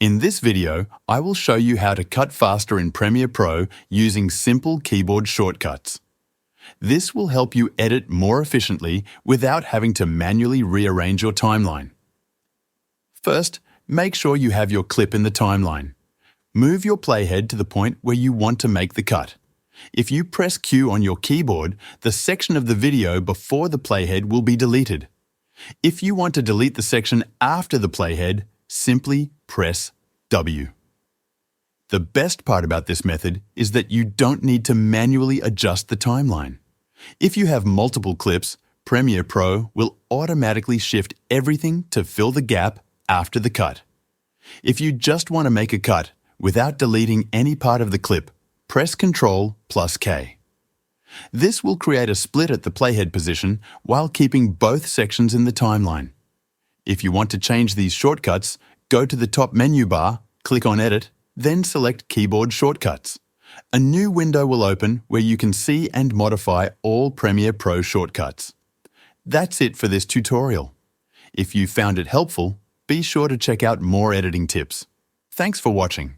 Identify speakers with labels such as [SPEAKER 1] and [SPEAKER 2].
[SPEAKER 1] In this video, I will show you how to cut faster in Premiere Pro using simple keyboard shortcuts. This will help you edit more efficiently without having to manually rearrange your timeline. First, make sure you have your clip in the timeline. Move your playhead to the point where you want to make the cut. If you press Q on your keyboard, the section of the video before the playhead will be deleted. If you want to delete the section after the playhead, simply press W. The best part about this method is that you don't need to manually adjust the timeline. If you have multiple clips, Premiere Pro will automatically shift everything to fill the gap after the cut. If you just want to make a cut without deleting any part of the clip, press Ctrl plus K. This will create a split at the playhead position while keeping both sections in the timeline. If you want to change these shortcuts, go to the top menu bar, click on Edit, then select Keyboard Shortcuts. A new window will open where you can see and modify all Premiere Pro shortcuts. That's it for this tutorial. If you found it helpful, be sure to check out more editing tips. Thanks for watching.